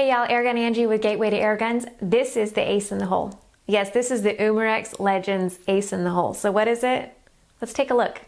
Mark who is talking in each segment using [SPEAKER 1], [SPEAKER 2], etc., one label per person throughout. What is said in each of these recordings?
[SPEAKER 1] Hey y'all, Airgun Angie with Gateway to Airguns. This is the ace in the hole. Yes, this is the Umarex Legends ace in the hole. So what is it? Let's take a look.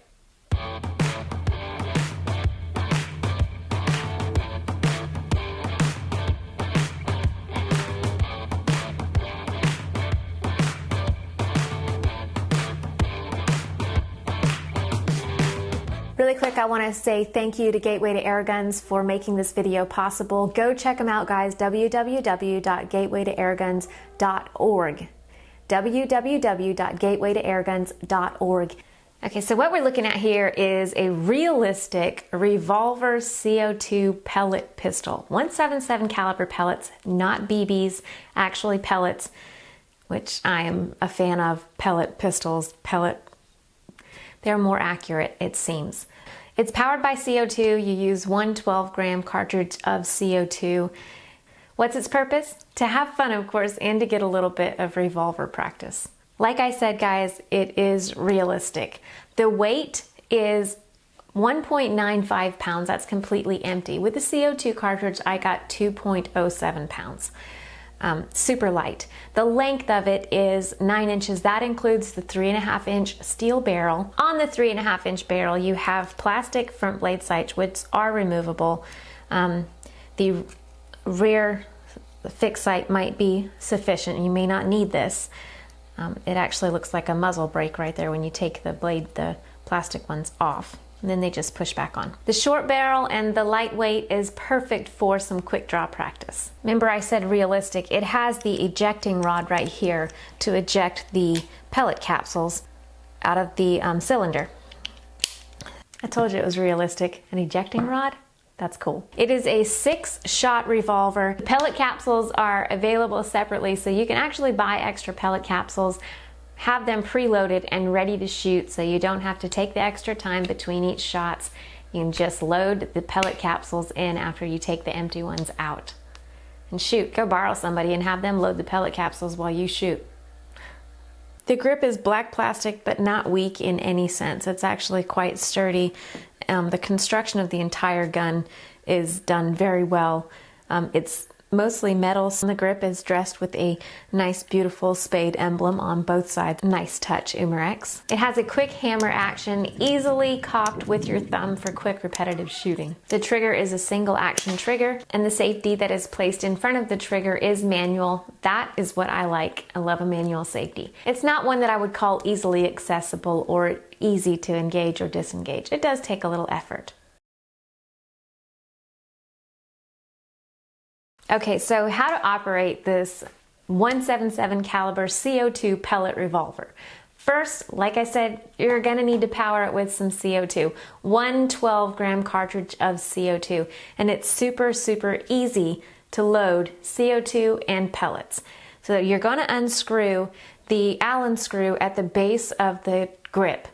[SPEAKER 1] Really quick, I want to say thank you to Gateway to Airguns for making this video possible. Go check them out, guys. www.gatewaytoairguns.org. www.gatewaytoairguns.org. Okay, so what we're looking at here is a realistic Revolver CO2 pellet pistol. 177 caliber pellets, not BBs, actually pellets, which I am a fan of pellet pistols. They're more accurate, it seems. It's powered by CO2. You use one 12-gram cartridge of CO2. What's its purpose? To have fun, of course, and to get a little bit of revolver practice. Like I said, guys, it is realistic. The weight is 1.95 pounds. That's completely empty. With the CO2 cartridge, I got 2.07 pounds. Super light. The length of it is 9 inches. That includes the 3.5-inch steel barrel. On the 3.5-inch barrel, you have plastic front blade sights, which are removable. The rear fixed sight might be sufficient. You may not need this. It actually looks like a muzzle brake right there when you take the plastic ones off. And then they just push back on. The short barrel and the lightweight is perfect for some quick draw practice. Remember I said realistic. It has the ejecting rod right here to eject the pellet capsules out of the cylinder. I told you it was realistic. An ejecting rod? That's cool. It is a 6-shot revolver. The pellet capsules are available separately, so you can actually buy extra pellet capsules, have them preloaded and ready to shoot, so you don't have to take the extra time between each shots. You can just load the pellet capsules in after you take the empty ones out. And shoot, go borrow somebody and have them load the pellet capsules while you shoot. The grip is black plastic, but not weak in any sense. It's actually quite sturdy. The construction of the entire gun is done very well. It's mostly metal. The grip is dressed with a nice, beautiful spade emblem on both sides. Nice touch, Umarex. It has a quick hammer action, easily cocked with your thumb for quick, repetitive shooting. The trigger is a single action trigger, and the safety that is placed in front of the trigger is manual. That is what I like. I love a manual safety. It's not one that I would call easily accessible or easy to engage or disengage. It does take a little effort. Okay, so how to operate this 177 caliber CO2 pellet revolver. First, like I said, you're gonna need to power it with some CO2. One 12-gram cartridge of CO2, and it's super, super easy to load CO2 and pellets. So you're gonna unscrew the Allen screw at the base of the grip.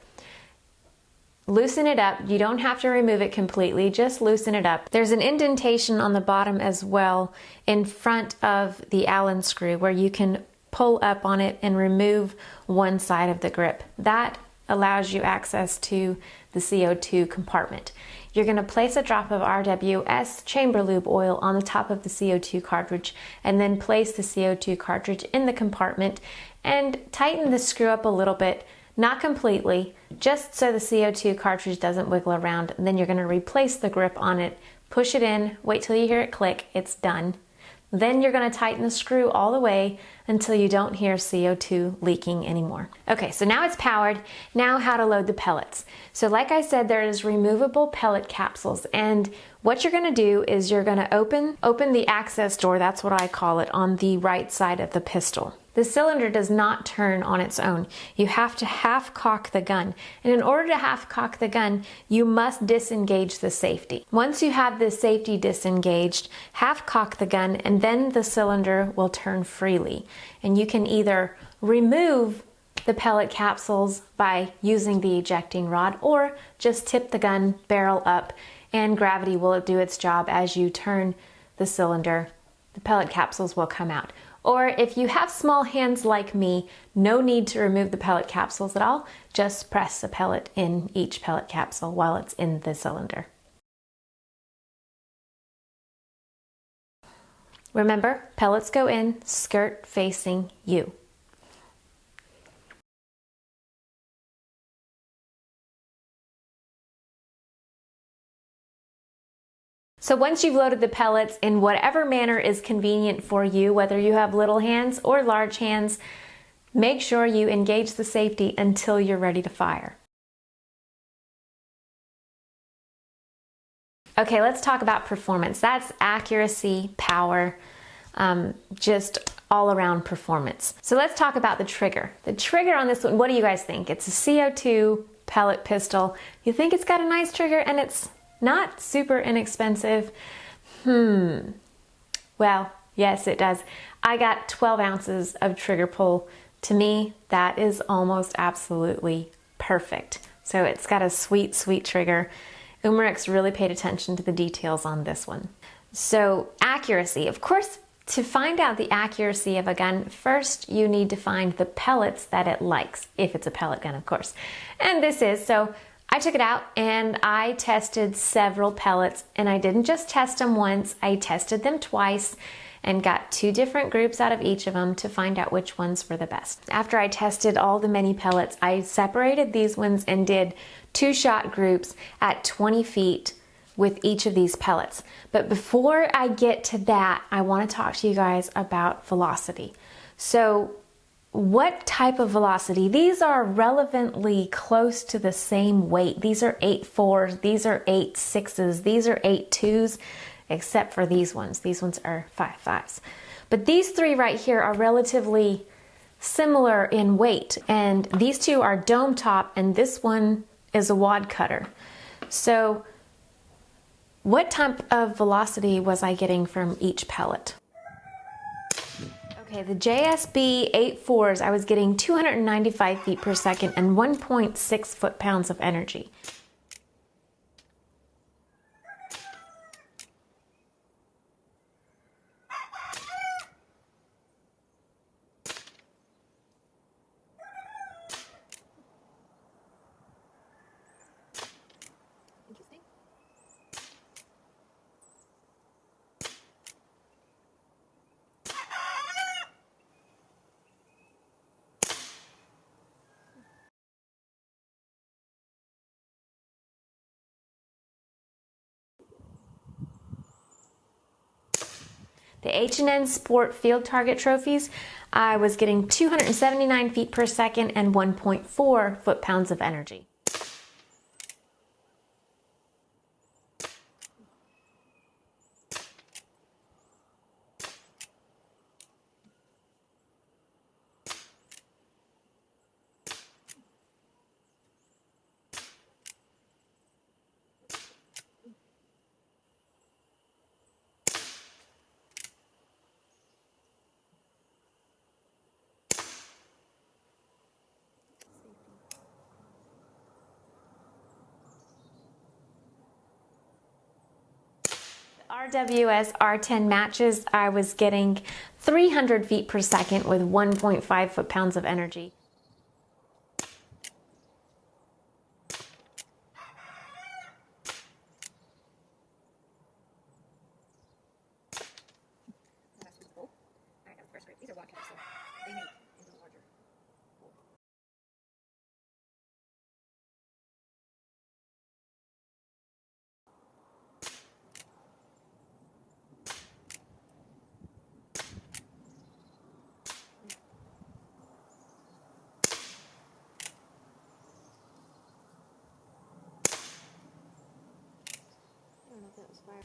[SPEAKER 1] Loosen it up. You don't have to remove it completely, just loosen it up. There's an indentation on the bottom as well in front of the Allen screw where you can pull up on it and remove one side of the grip. That allows you access to the CO2 compartment. You're going to place a drop of RWS Chamber Lube Oil on the top of the CO2 cartridge and then place the CO2 cartridge in the compartment and tighten the screw up a little bit. Not completely, just so the CO2 cartridge doesn't wiggle around. And then you're going to replace the grip on it, push it in, wait till you hear it click, it's done. Then you're going to tighten the screw all the way until you don't hear CO2 leaking anymore. Okay, so now it's powered. Now how to load the pellets. So like I said, there is removable pellet capsules, and what you're going to do is you're going to open the access door, that's what I call it, on the right side of the pistol. The cylinder does not turn on its own. You have to half cock the gun. And in order to half cock the gun, you must disengage the safety. Once you have the safety disengaged, half cock the gun and then the cylinder will turn freely. And you can either remove the pellet capsules by using the ejecting rod or just tip the gun barrel up and gravity will do its job as you turn the cylinder. The pellet capsules will come out. Or if you have small hands like me, no need to remove the pellet capsules at all. Just press a pellet in each pellet capsule while it's in the cylinder. Remember, pellets go in, skirt facing you. So once you've loaded the pellets in whatever manner is convenient for you, whether you have little hands or large hands, make sure you engage the safety until you're ready to fire. Okay, let's talk about performance. That's accuracy, power, just all around performance. So let's talk about the trigger. The trigger on this one, what do you guys think? It's a CO2 pellet pistol. You think it's got a nice trigger and it's not super inexpensive? Well, yes, it does. I got 12 ounces of trigger pull. To me, that is almost absolutely perfect. So it's got a sweet, sweet trigger. Umarex really paid attention to the details on this one. So accuracy, of course, to find out the accuracy of a gun, first you need to find the pellets that it likes, if it's a pellet gun, of course. And this is, so I took it out and I tested several pellets, and I didn't just test them once, I tested them twice and got 2 different groups out of each of them to find out which ones were the best. After I tested all the many pellets, I separated these ones and did 2-shot groups at 20 feet with each of these pellets. But before I get to that, I want to talk to you guys about velocity. So what type of velocity? These are relevantly close to the same weight. These are 8.4s, these are 8.6s, these are 8.2s, except for these ones. These ones are 5.5s. But these 3 right here are relatively similar in weight, and these 2 are dome top and this one is a wad cutter. So what type of velocity was I getting from each pellet? Okay, the JSB 8.4s, I was getting 295 feet per second and 1.6 foot-pounds of energy. The H&N Sport field target trophies, I was getting 279 feet per second and 1.4 foot-pounds of energy. RWS R10 matches, I was getting 300 feet per second with 1.5 foot-pounds of energy.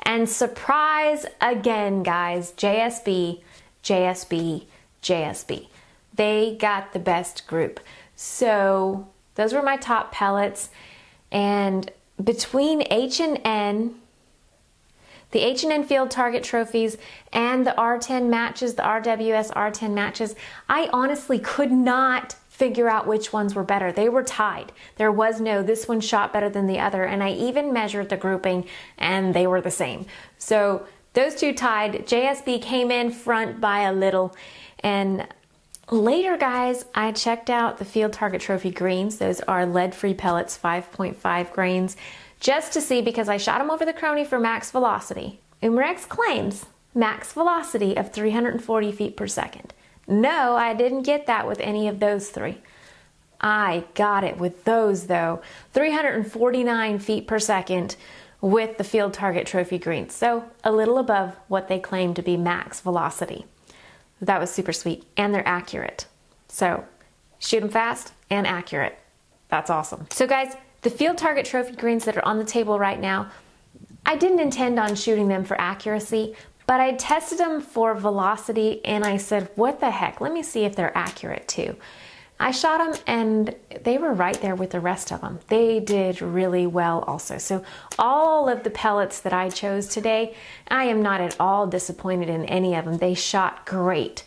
[SPEAKER 1] And surprise again, guys, JSB, JSB, JSB. They got the best group. So those were my top pellets. And between H&N, the H&N field target trophies and the R10 matches, the RWS R10 matches, I honestly could not figure out which ones were better. They were tied. There was no, this one shot better than the other, and I even measured the grouping and they were the same. So those 2 tied. JSB came in front by a little, and later, guys, I checked out the field target trophy greens. Those are lead-free pellets, 5.5 grains, just to see, because I shot them over the Crony for max velocity. Umarex claims max velocity of 340 feet per second. No, I didn't get that with any of those three. I got it with those though. 349 feet per second with the Field Target Trophy greens. So a little above what they claim to be max velocity. That was super sweet. And they're accurate. So shoot them fast and accurate. That's awesome. So guys, the Field Target Trophy greens that are on the table right now, I didn't intend on shooting them for accuracy, but I tested them for velocity and I said, what the heck, let me see if they're accurate too. I shot them and they were right there with the rest of them. They did really well also. So all of the pellets that I chose today, I am not at all disappointed in any of them. They shot great.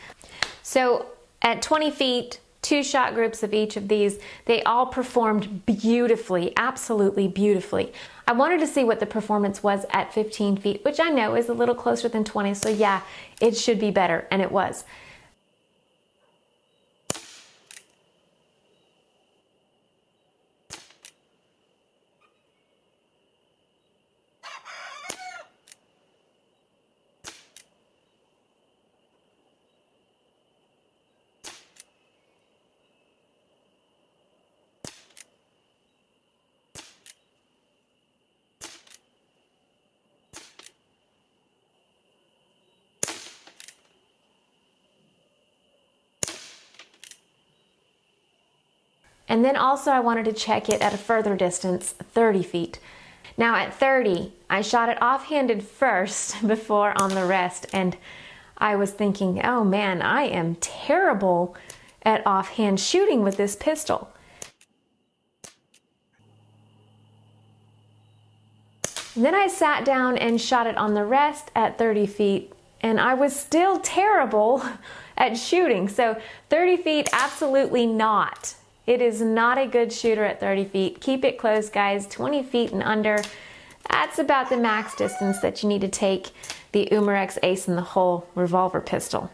[SPEAKER 1] So at 20 feet, 2 shot groups of each of these, they all performed beautifully, absolutely beautifully. I wanted to see what the performance was at 15 feet, which I know is a little closer than 20, so yeah, it should be better, and it was. And then also I wanted to check it at a further distance, 30 feet. Now at 30, I shot it offhanded first before on the rest, and I was thinking, oh man, I am terrible at offhand shooting with this pistol. And then I sat down and shot it on the rest at 30 feet, and I was still terrible at shooting. So 30 feet, absolutely not. It is not a good shooter at 30 feet. Keep it close, guys. 20 feet and under, that's about the max distance that you need to take the Umarex Ace in the Hole revolver pistol.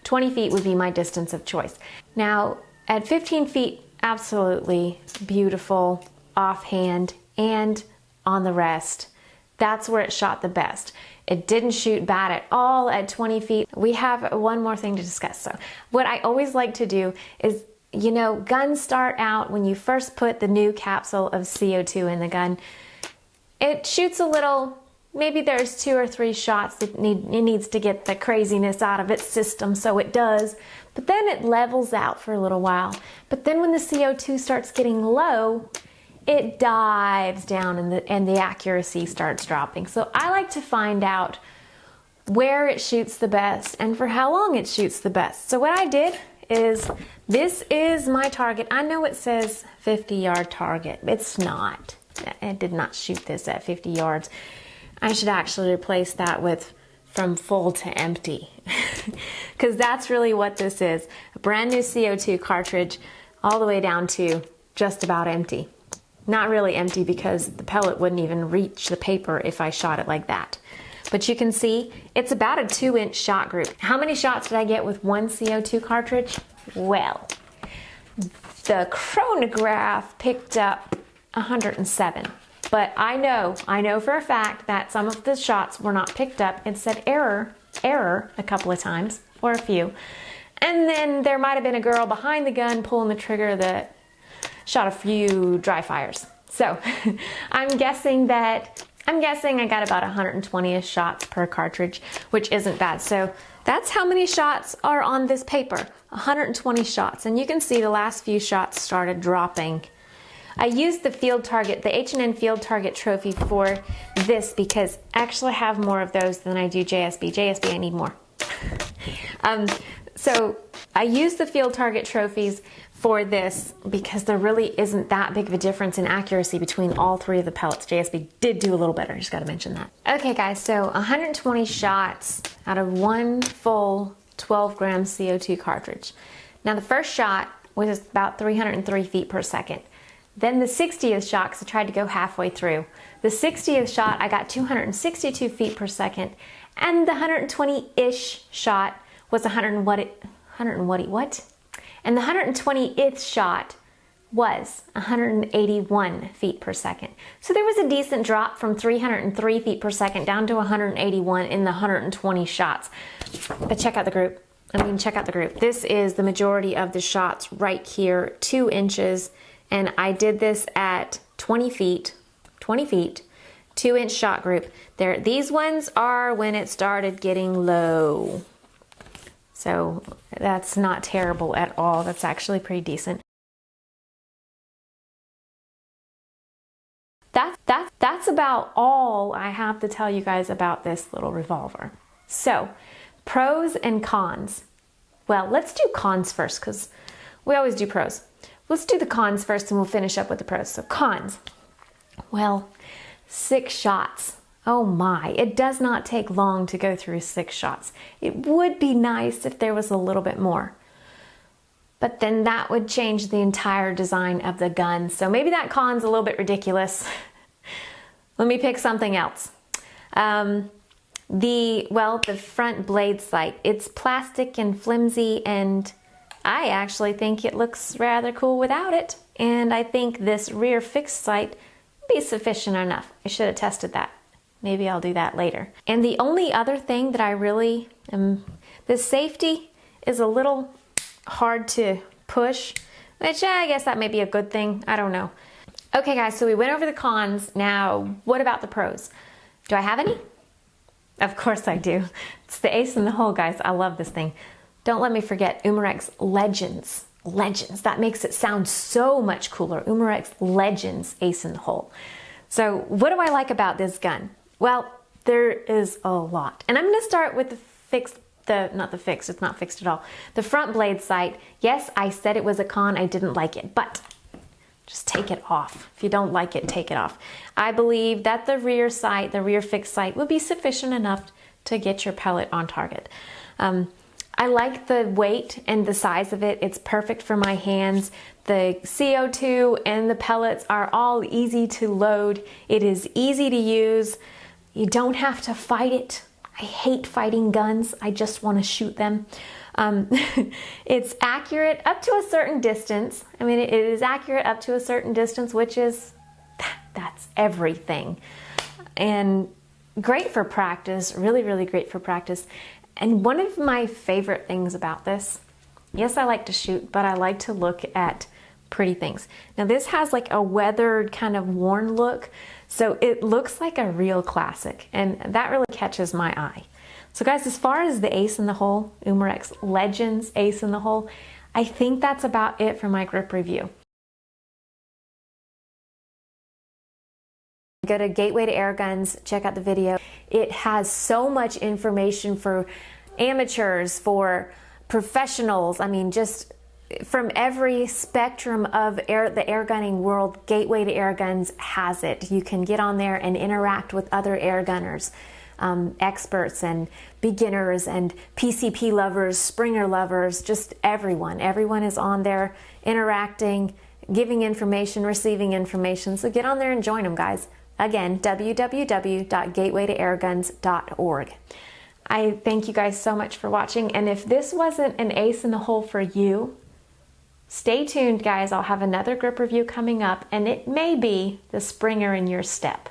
[SPEAKER 1] 20 feet would be my distance of choice. Now, at 15 feet, absolutely beautiful, offhand, and on the rest. That's where it shot the best. It didn't shoot bad at all at 20 feet. We have one more thing to discuss. So, what I always like to do is, you know, guns start out when you first put the new capsule of CO2 in the gun. It shoots a little, maybe there's 2 or 3 shots that it needs to get the craziness out of its system, so it does. But then it levels out for a little while. But then when the CO2 starts getting low, it dives down and the accuracy starts dropping. So I like to find out where it shoots the best and for how long it shoots the best. So what I did is, this is my target. I know it says 50-yard target. It's not. It did not shoot this at 50 yards. I should actually replace that with from full to empty, because that's really what this is. A brand new CO2 cartridge all the way down to just about empty. Not really empty because the pellet wouldn't even reach the paper if I shot it like that. But you can see it's about a 2-inch shot group. How many shots did I get with one CO2 cartridge? Well, the chronograph picked up 107. But I know for a fact that some of the shots were not picked up. It said error a couple of times, or a few. And then there might have been a girl behind the gun pulling the trigger that shot a few dry fires. So I'm guessing I got about 120-ish shots per cartridge, which isn't bad. So that's how many shots are on this paper, 120 shots. And you can see the last few shots started dropping. I used the Field Target, the H&N Field Target trophy for this because I actually have more of those than I do JSB. JSB, I need more. So I used the Field Target trophies for this because there really isn't that big of a difference in accuracy between all 3 of the pellets. JSB did do a little better, just gotta mention that. Okay guys, so 120 shots out of one full 12-gram CO2 cartridge. Now the first shot was about 303 feet per second. Then the 60th shot, because I tried to go halfway through. The 60th shot, I got 262 feet per second, and the 120-ish shot was 100 and what? And the 120th shot was 181 feet per second. So there was a decent drop from 303 feet per second down to 181 in the 120 shots. But check out the group. Check out the group. This is the majority of the shots right here, 2 inches. And I did this at 20 feet, 2-inch shot group. These ones are when it started getting low. So that's not terrible at all. That's actually pretty decent. That's about all I have to tell you guys about this little revolver. So, pros and cons. Well, let's do cons first because we always do pros. Let's do the cons first and we'll finish up with the pros. So cons. Well, 6 shots. Oh my, it does not take long to go through 6 shots. It would be nice if there was a little bit more. But then that would change the entire design of the gun. So maybe that con's a little bit ridiculous. Let me pick something else. The front blade sight. It's plastic and flimsy, and I actually think it looks rather cool without it. And I think this rear fixed sight would be sufficient enough. I should have tested that. Maybe I'll do that later. And the only other thing that I really the safety is a little hard to push, which I guess that may be a good thing. I don't know. Okay guys, so we went over the cons. Now, what about the pros? Do I have any? Of course I do. It's the ace in the hole, guys. I love this thing. Don't let me forget Umarex Legends. Legends. That makes it sound so much cooler. Umarex Legends ace in the hole. So what do I like about this gun? Well, there is a lot. And I'm going to start with the fixed, it's not fixed at all. The front blade sight. Yes, I said it was a con. I didn't like it, but just take it off. If you don't like it, take it off. I believe that the rear sight, the rear fixed sight, will be sufficient enough to get your pellet on target. I like the weight and the size of it. It's perfect for my hands. The CO2 and the pellets are all easy to load. It is easy to use. You don't have to fight it. I hate fighting guns. I just want to shoot them. It's accurate up to a certain distance. I mean, it is accurate up to a certain distance, which is, that's everything. And great for practice, really, really great for practice. And one of my favorite things about this, yes, I like to shoot, but I like to look at pretty things. Now this has like a weathered kind of worn look, so it looks like a real classic, and that really catches my eye. So guys, as far as the ace in the hole, Umarex Legends ace in the hole, I think that's about it for my grip review. Go to Gateway to Airguns, check out the video. It has so much information for amateurs, for professionals. I mean, just from every spectrum of the airgunning world, Gateway to Airguns has it. You can get on there and interact with other airgunners, experts and beginners and PCP lovers, Springer lovers, just everyone. Everyone is on there interacting, giving information, receiving information. So get on there and join them, guys. Again, www.gatewaytoairguns.org. I thank you guys so much for watching, and if this wasn't an ace in the hole for you, stay tuned, guys. I'll have another grip review coming up, and it may be the Springer in your step.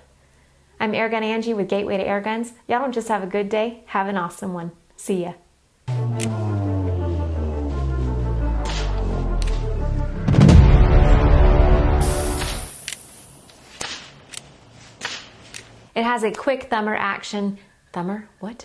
[SPEAKER 1] I'm Airgun Angie with Gateway to Airguns. Y'all don't just have a good day, have an awesome one. See ya. It has a quick thumber action. Thumber? What?